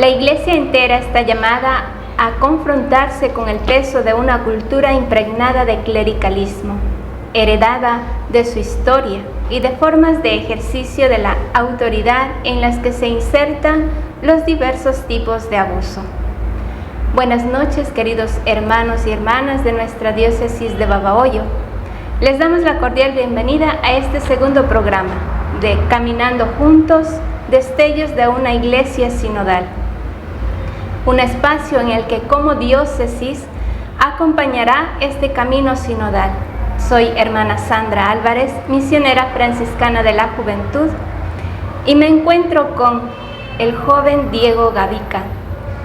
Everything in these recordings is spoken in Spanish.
La Iglesia entera está llamada a confrontarse con el peso de una cultura impregnada de clericalismo, heredada de su historia y de formas de ejercicio de la autoridad en las que se insertan los diversos tipos de abuso. Buenas noches, queridos hermanos y hermanas de nuestra diócesis de Babahoyo. Les damos la cordial bienvenida a este segundo programa de Caminando Juntos, destellos de una iglesia sinodal. Un espacio en el que como diócesis acompañará este camino sinodal. Soy hermana Sandra Álvarez, misionera franciscana de la juventud, y me encuentro con el joven Diego Gavica.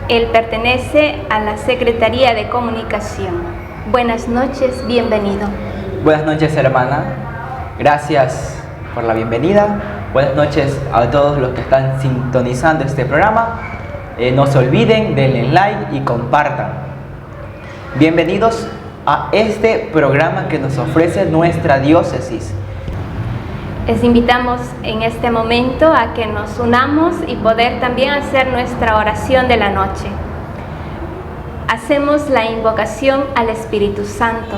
Él pertenece a la Secretaría de Comunicación. Buenas noches, bienvenido. Buenas noches, hermana. Gracias por la bienvenida. Buenas noches a todos los que están sintonizando este programa. No se olviden, denle like y compartan. Bienvenidos a este programa que nos ofrece nuestra diócesis. Les invitamos en este momento a que nos unamos y poder también hacer nuestra oración de la noche. Hacemos la invocación al Espíritu Santo.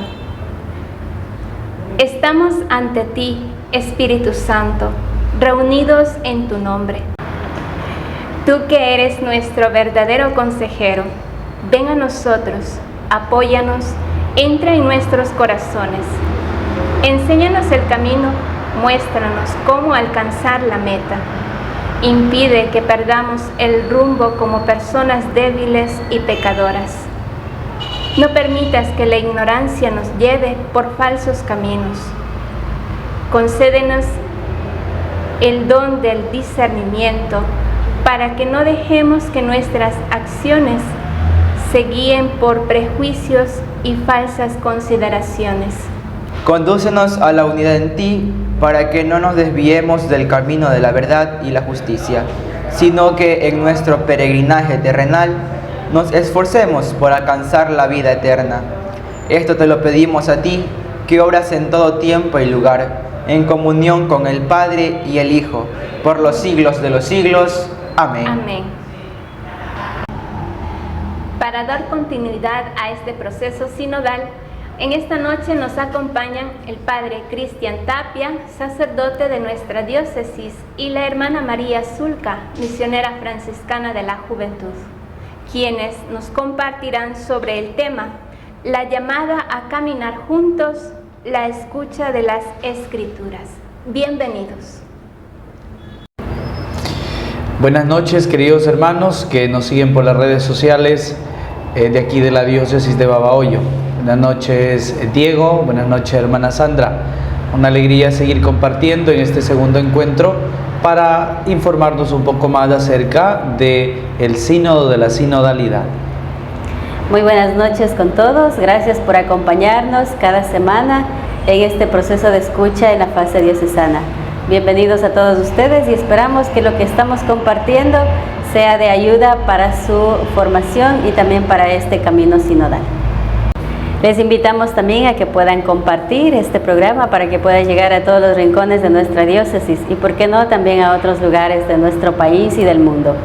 Estamos ante ti, Espíritu Santo, reunidos en tu nombre. Tú que eres nuestro verdadero consejero, ven a nosotros, apóyanos, entra en nuestros corazones. Enséñanos el camino, muéstranos cómo alcanzar la meta. Impide que perdamos el rumbo como personas débiles y pecadoras. No permitas que la ignorancia nos lleve por falsos caminos. Concédenos el don del discernimiento para que no dejemos que nuestras acciones se guíen por prejuicios y falsas consideraciones. Condúcenos a la unidad en ti para que no nos desviemos del camino de la verdad y la justicia, sino que en nuestro peregrinaje terrenal nos esforcemos por alcanzar la vida eterna. Esto te lo pedimos a ti, que obras en todo tiempo y lugar, en comunión con el Padre y el Hijo, por los siglos de los siglos. Amén. Amén. Para dar continuidad a este proceso sinodal, en esta noche nos acompañan el Padre Cristian Tapia, sacerdote de nuestra diócesis, y la hermana María Zulca, misionera franciscana de la juventud, quienes nos compartirán sobre el tema, la llamada a caminar juntos, la escucha de las Escrituras. Bienvenidos. Buenas noches, queridos hermanos que nos siguen por las redes sociales de aquí de la diócesis de Babahoyo. Buenas noches, Diego. Buenas noches, hermana Sandra. Una alegría seguir compartiendo en este segundo encuentro para informarnos un poco más acerca del sínodo, de la sinodalidad. Muy buenas noches con todos. Gracias por acompañarnos cada semana en este proceso de escucha en la fase diocesana. Bienvenidos a todos ustedes y esperamos que lo que estamos compartiendo sea de ayuda para su formación y también para este camino sinodal. Les invitamos también a que puedan compartir este programa para que pueda llegar a todos los rincones de nuestra diócesis y, por qué no, también a otros lugares de nuestro país y del mundo.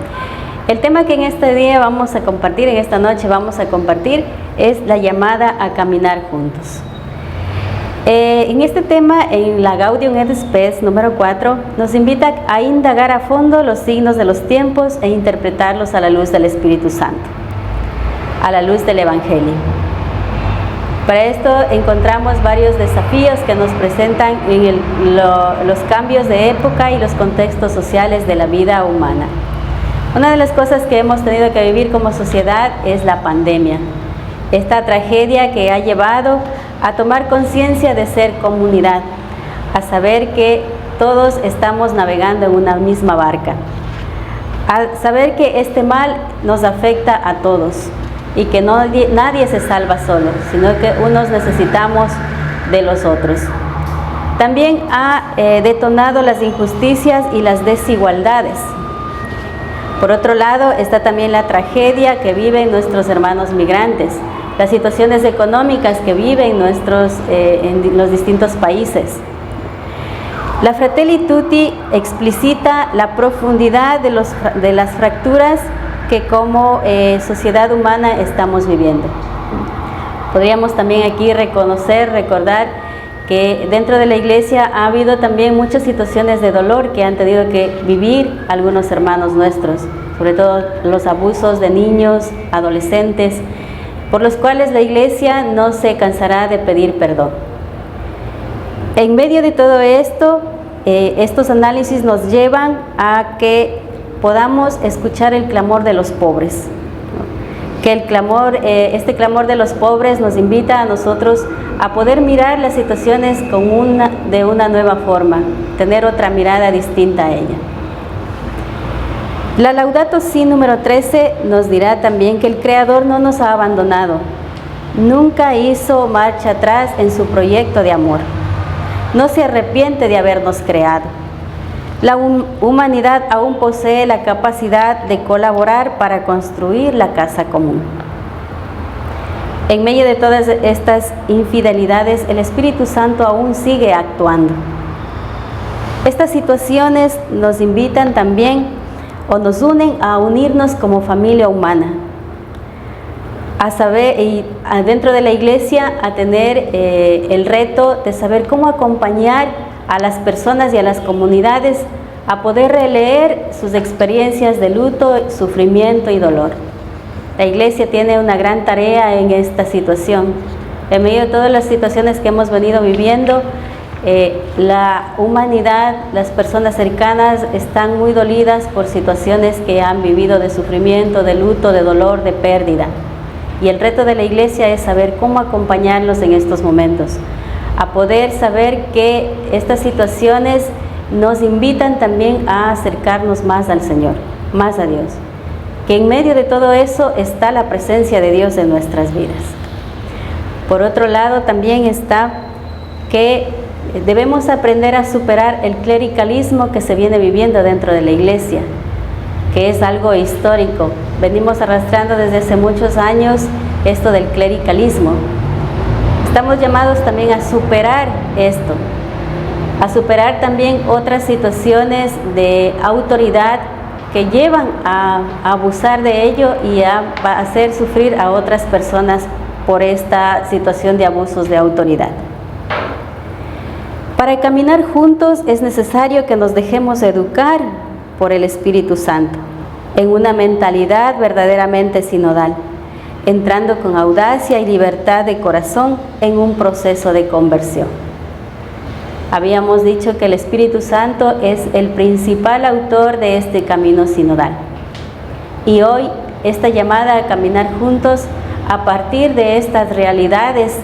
El tema que en este día vamos a compartir, en esta noche vamos a compartir, es la llamada a caminar juntos. En este tema, en la Gaudium et Spes número 4, nos invita a indagar a fondo los signos de los tiempos e interpretarlos a la luz del Espíritu Santo, a la luz del Evangelio. Para esto encontramos varios desafíos que nos presentan en los cambios de época y los contextos sociales de la vida humana. Una de las cosas que hemos tenido que vivir como sociedad es la pandemia. Esta tragedia que ha llevado a tomar conciencia de ser comunidad, a saber que todos estamos navegando en una misma barca, a saber que este mal nos afecta a todos y que nadie se salva solo, sino que unos necesitamos de los otros. También ha detonado las injusticias y las desigualdades. Por otro lado, está también la tragedia que viven nuestros hermanos migrantes, las situaciones económicas que viven en los distintos países. La Fratelli Tutti explicita la profundidad de las fracturas que como sociedad humana estamos viviendo. Podríamos también aquí recordar que dentro de la iglesia ha habido también muchas situaciones de dolor que han tenido que vivir algunos hermanos nuestros, sobre todo los abusos de niños, adolescentes, por los cuales la iglesia no se cansará de pedir perdón. En medio de todo esto, estos análisis nos llevan a que podamos escuchar el clamor de los pobres, ¿no? Que este clamor de los pobres nos invita a nosotros a poder mirar las situaciones de una nueva forma, tener otra mirada distinta a ella. La Laudato Si número 13 nos dirá también que el Creador no nos ha abandonado, nunca hizo marcha atrás en su proyecto de amor, no se arrepiente de habernos creado. La humanidad aún posee la capacidad de colaborar para construir la casa común. En medio de todas estas infidelidades, el Espíritu Santo aún sigue actuando. Estas situaciones nos invitan también o nos unen a unirnos como familia humana, a saber, y dentro de la iglesia, a tener el reto de saber cómo acompañar a las personas y a las comunidades a poder releer sus experiencias de luto, sufrimiento y dolor. La iglesia tiene una gran tarea en esta situación. En medio de todas las situaciones que hemos venido viviendo, la humanidad, las personas cercanas están muy dolidas por situaciones que han vivido de sufrimiento, de luto, de dolor, de pérdida. Y el reto de la iglesia es saber cómo acompañarlos en estos momentos, a poder saber que estas situaciones nos invitan también a acercarnos más al Señor, más a Dios. Que en medio de todo eso está la presencia de Dios en nuestras vidas. Por otro lado, también está que debemos aprender a superar el clericalismo que se viene viviendo dentro de la iglesia, que es algo histórico. Venimos arrastrando desde hace muchos años esto del clericalismo. Estamos llamados también a superar esto, a superar también otras situaciones de autoridad que llevan a abusar de ello y a hacer sufrir a otras personas por esta situación de abusos de autoridad. Para caminar juntos es necesario que nos dejemos educar por el Espíritu Santo, en una mentalidad verdaderamente sinodal, entrando con audacia y libertad de corazón en un proceso de conversión. Habíamos dicho que el Espíritu Santo es el principal autor de este camino sinodal. Y hoy esta llamada a caminar juntos a partir de estas realidades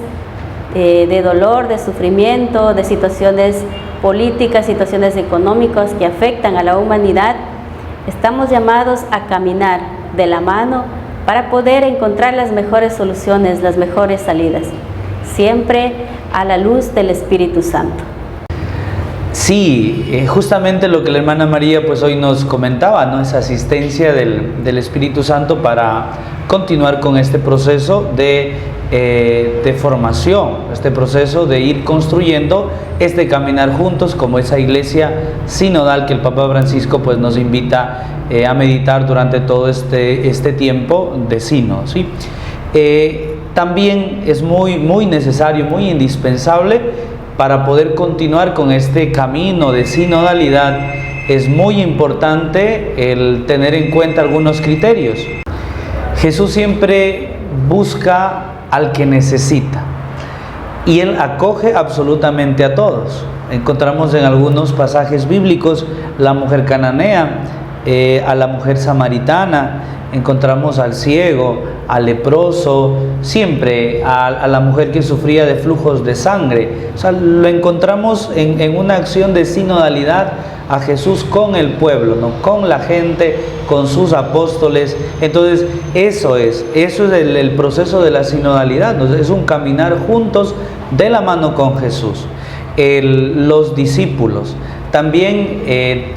de dolor, de sufrimiento, de situaciones políticas, situaciones económicas que afectan a la humanidad, estamos llamados a caminar de la mano para poder encontrar las mejores soluciones, las mejores salidas, siempre a la luz del Espíritu Santo. Sí, justamente lo que la hermana María pues hoy nos comentaba, ¿no? Esa asistencia del Espíritu Santo para continuar con este proceso de formación, este proceso de ir construyendo este caminar juntos como esa iglesia sinodal que el Papa Francisco pues nos invita a meditar durante todo este tiempo de sínodo, ¿sí? También es muy necesario, muy indispensable para poder continuar con este camino de sinodalidad. Es muy importante el tener en cuenta algunos criterios. Jesús siempre busca al que necesita y Él acoge absolutamente a todos. Encontramos en algunos pasajes bíblicos la mujer cananea, a la mujer samaritana, encontramos al ciego, al leproso, siempre a la mujer que sufría de flujos de sangre. O sea, lo encontramos en una acción de sinodalidad a Jesús con el pueblo, ¿no? Con la gente, con sus apóstoles. Entonces eso es el proceso de la sinodalidad, ¿no? Es un caminar juntos de la mano con Jesús. Los discípulos también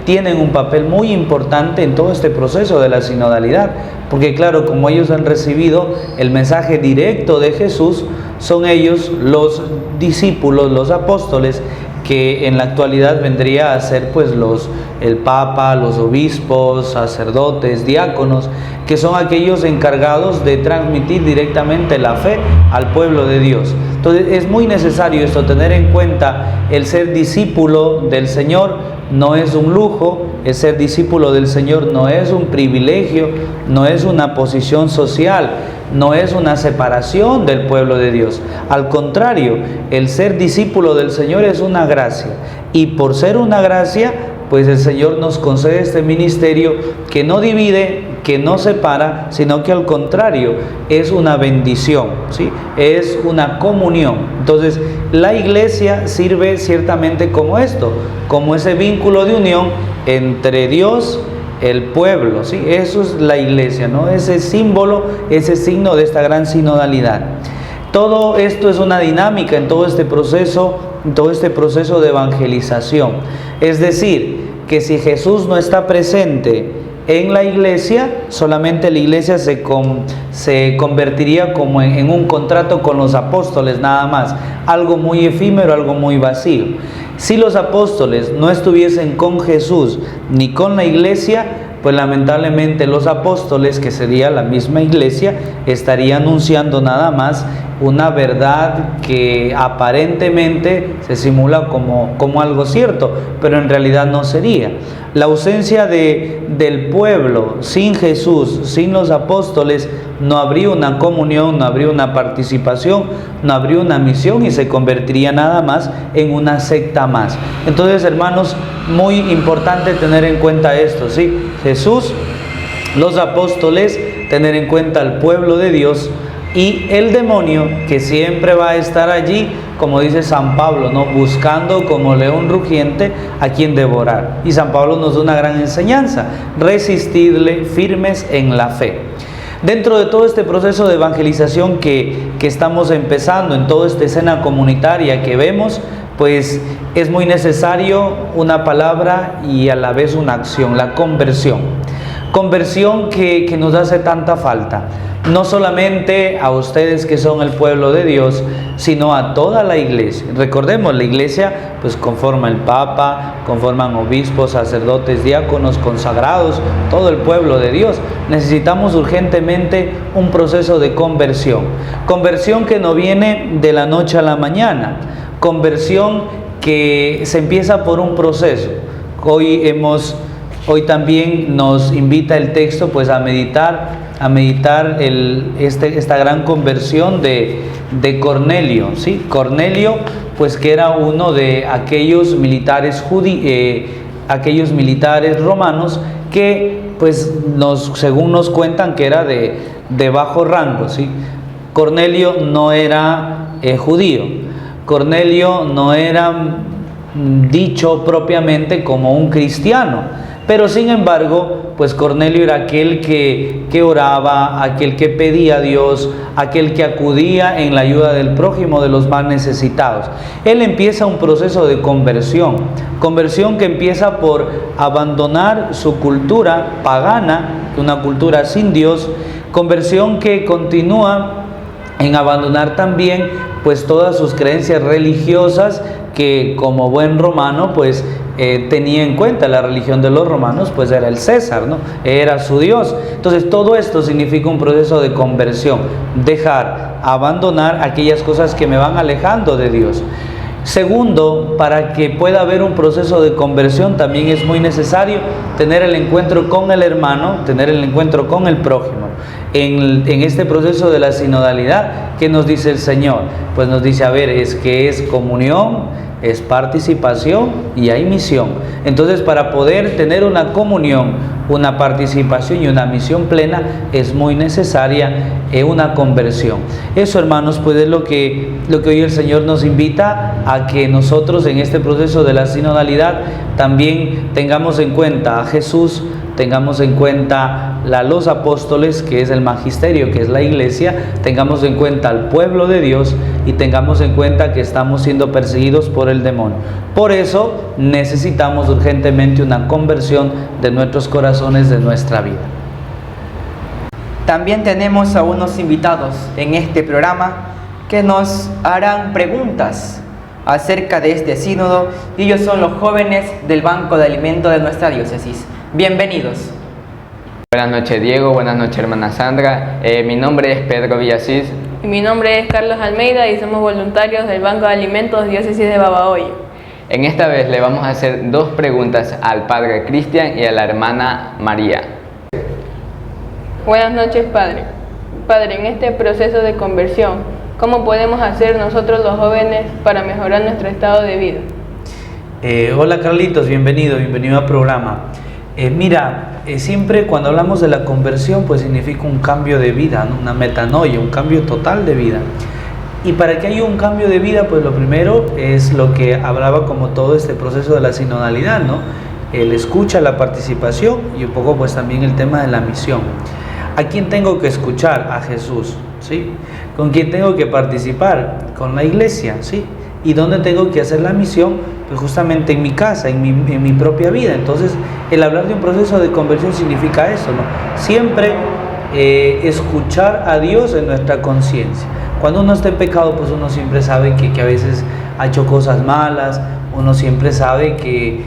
tienen un papel muy importante en todo este proceso de la sinodalidad, porque claro, como ellos han recibido el mensaje directo de Jesús, son ellos los discípulos, los apóstoles, que en la actualidad vendría a ser pues el Papa, los obispos, sacerdotes, diáconos, que son aquellos encargados de transmitir directamente la fe al pueblo de Dios. Entonces es muy necesario esto, tener en cuenta el ser discípulo del Señor no es un lujo, el ser discípulo del Señor no es un privilegio, no es una posición social, no es una separación del pueblo de Dios. Al contrario, el ser discípulo del Señor es una gracia, y por ser una gracia, pues el Señor nos concede este ministerio que no divide, que no separa, sino que al contrario es una bendición, ¿sí? Es una comunión. Entonces la iglesia sirve ciertamente como esto, como ese vínculo de unión entre Dios, el pueblo, ¿sí? Eso es la iglesia, ¿no? Ese símbolo, ese signo de esta gran sinodalidad. Todo esto es una dinámica en todo este proceso de evangelización. Es decir, que si Jesús no está presente en la iglesia, solamente la iglesia se convertiría como en un contrato con los apóstoles nada más, algo muy efímero, algo muy vacío. Si los apóstoles no estuviesen con Jesús ni con la iglesia, pues lamentablemente los apóstoles, que sería la misma iglesia, estaría anunciando nada más una verdad que aparentemente se simula como algo cierto, pero en realidad no sería. La ausencia del pueblo sin Jesús, sin los apóstoles, no habría una comunión, no habría una participación, no habría una misión, y se convertiría nada más en una secta más. Entonces, hermanos, muy importante tener en cuenta esto, ¿sí? Jesús, los apóstoles, tener en cuenta al pueblo de Dios, y el demonio, que siempre va a estar allí, como dice San Pablo, ¿no? Buscando como león rugiente a quien devorar. Y San Pablo nos da una gran enseñanza: resistidle firmes en la fe. Dentro de todo este proceso de evangelización que estamos empezando, en toda esta escena comunitaria que vemos, pues es muy necesario una palabra y a la vez una acción: la conversión. Conversión que nos hace tanta falta, no solamente a ustedes que son el pueblo de Dios, sino a toda la iglesia. Recordemos, la iglesia pues conforma el Papa, conforman obispos, sacerdotes, diáconos, consagrados, todo el pueblo de Dios. Necesitamos urgentemente un proceso de conversión. Conversión que no viene de la noche a la mañana, conversión que se empieza por un proceso. Hoy también nos invita el texto pues a meditar esta gran conversión de Cornelio, ¿sí? Cornelio, pues que era uno de aquellos militares romanos que pues según nos cuentan que era de bajo rango, ¿sí? Cornelio no era judío. Cornelio no era dicho propiamente como un cristiano, pero sin embargo, pues Cornelio era aquel que oraba, aquel que pedía a Dios, aquel que acudía en la ayuda del prójimo, de los más necesitados. Él empieza un proceso de conversión que empieza por abandonar su cultura pagana, una cultura sin Dios, conversión que continúa en abandonar también pues todas sus creencias religiosas, que como buen romano pues tenía en cuenta. La religión de los romanos pues era el César, ¿no? Era su Dios. Entonces todo esto significa un proceso de conversión: abandonar aquellas cosas que me van alejando de Dios. Segundo, para que pueda haber un proceso de conversión también es muy necesario tener el encuentro con el hermano, tener el encuentro con el prójimo. En este proceso de la sinodalidad, ¿qué nos dice el Señor? Pues nos dice, es comunión, es participación y hay misión. Entonces, para poder tener una comunión, una participación y una misión plena, es muy necesaria una conversión. Eso, hermanos, pues es lo que hoy el Señor nos invita a que nosotros en este proceso de la sinodalidad también tengamos en cuenta a Jesús, tengamos en cuenta a los apóstoles, que es el magisterio, que es la iglesia, tengamos en cuenta al pueblo de Dios y tengamos en cuenta que estamos siendo perseguidos por el demonio. Por eso necesitamos urgentemente una conversión de nuestros corazones, de nuestra vida. También tenemos a unos invitados en este programa que nos harán preguntas acerca de este sínodo y ellos son los jóvenes del Banco de Alimentos de nuestra diócesis. Bienvenidos. Buenas noches Diego, buenas noches hermana Sandra. Mi nombre es Pedro Villasís. Y mi nombre es Carlos Almeida y somos voluntarios del Banco de Alimentos Diócesis de Babahoyo. En esta vez le vamos a hacer dos preguntas al Padre Cristian y a la hermana María. Buenas noches, Padre. Padre, en este proceso de conversión, ¿cómo podemos hacer nosotros los jóvenes para mejorar nuestro estado de vida? Hola Carlitos, bienvenido al programa. Siempre cuando hablamos de la conversión, pues significa un cambio de vida, ¿no? Una metanoia, un cambio total de vida. Y para que haya un cambio de vida, pues lo primero es lo que hablaba como todo este proceso de la sinodalidad, ¿no? El escucha, la participación y un poco pues también el tema de la misión. ¿A quién tengo que escuchar? A Jesús, ¿sí? ¿Con quién tengo que participar? Con la iglesia, ¿sí? ¿Y dónde tengo que hacer la misión? Pues justamente en mi casa, en mi propia vida. Entonces, el hablar de un proceso de conversión significa eso, ¿no? Siempre escuchar a Dios en nuestra conciencia. Cuando uno está en pecado, pues uno siempre sabe que a veces ha hecho cosas malas, uno siempre sabe que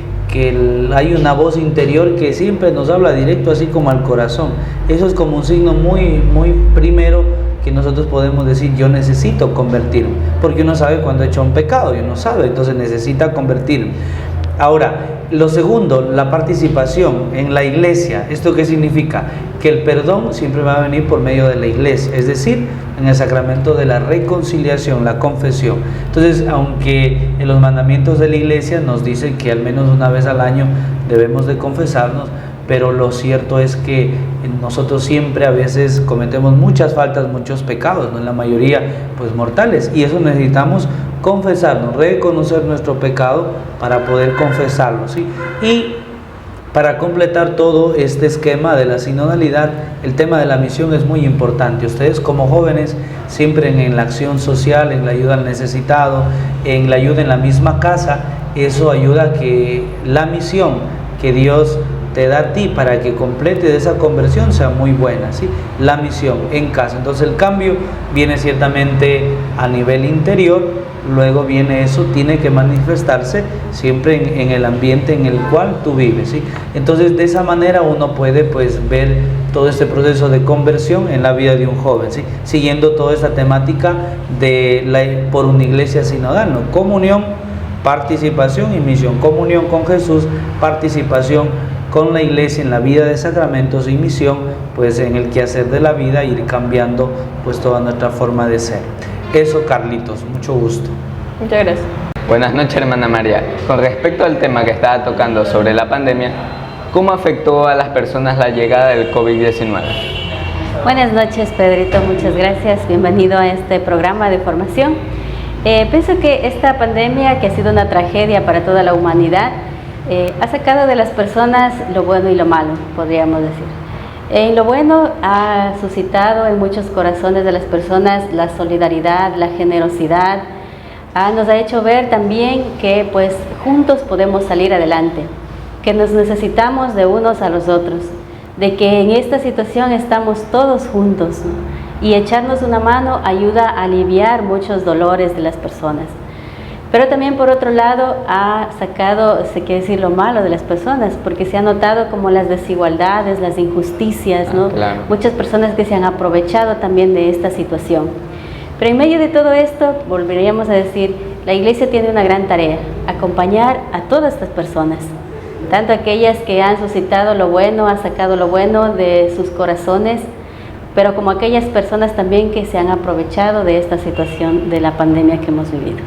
hay una voz interior que siempre nos habla directo así como al corazón. Eso es como un signo muy primero que nosotros podemos decir: yo necesito convertirme, porque uno sabe cuando ha hecho un pecado y uno sabe, entonces necesita convertirme. Ahora, lo segundo, la participación en la iglesia. ¿Esto qué significa? Que el perdón siempre va a venir por medio de la iglesia, es decir, en el sacramento de la reconciliación, la confesión. Entonces, aunque en los mandamientos de la iglesia nos dicen que al menos una vez al año debemos de confesarnos, pero lo cierto es que nosotros siempre a veces cometemos muchas faltas, muchos pecados, ¿no? En la mayoría pues mortales, y eso necesitamos confesarnos, reconocer nuestro pecado para poder confesarlo, ¿sí? Y para completar todo este esquema de la sinodalidad, el tema de la misión es muy importante. Ustedes como jóvenes, siempre en la acción social, en la ayuda al necesitado, en la ayuda en la misma casa, eso ayuda a que la misión que Dios te da a ti para que complete de esa conversión sea muy buena, ¿sí? La misión en casa. Entonces el cambio viene ciertamente a nivel interior, luego viene eso, tiene que manifestarse siempre en el ambiente en el cual tú vives, ¿sí? Entonces de esa manera uno puede pues ver todo este proceso de conversión en la vida de un joven, ¿sí? Siguiendo toda esta temática por una iglesia sinodal, ¿no? Comunión, participación y misión. Comunión con Jesús, participación con la iglesia en la vida de sacramentos y misión pues en el quehacer de la vida, ir cambiando pues toda nuestra forma de ser. Eso, Carlitos, mucho gusto. Muchas gracias. Buenas noches hermana María. Con respecto al tema que estaba tocando sobre la pandemia, ¿cómo afectó a las personas la llegada del COVID-19? Buenas noches, Pedrito, muchas gracias. Bienvenido a este programa de formación. Pienso que esta pandemia, que ha sido una tragedia para toda la humanidad, ha sacado de las personas lo bueno y lo malo, podríamos decir. Lo bueno ha suscitado en muchos corazones de las personas la solidaridad, la generosidad. Nos ha hecho ver también que pues juntos podemos salir adelante, que nos necesitamos de unos a los otros, de que en esta situación estamos todos juntos, ¿no? Y echarnos una mano ayuda a aliviar muchos dolores de las personas. Pero también por otro lado ha sacado, se quiere decir, lo malo de las personas, porque se ha notado como las desigualdades, las injusticias, ¿no? Claro. Muchas personas que se han aprovechado también de esta situación. Pero en medio de todo esto, volveríamos a decir, la iglesia tiene una gran tarea: acompañar a todas estas personas, tanto aquellas que han suscitado lo bueno, han sacado lo bueno de sus corazones, pero como aquellas personas también que se han aprovechado de esta situación de la pandemia que hemos vivido.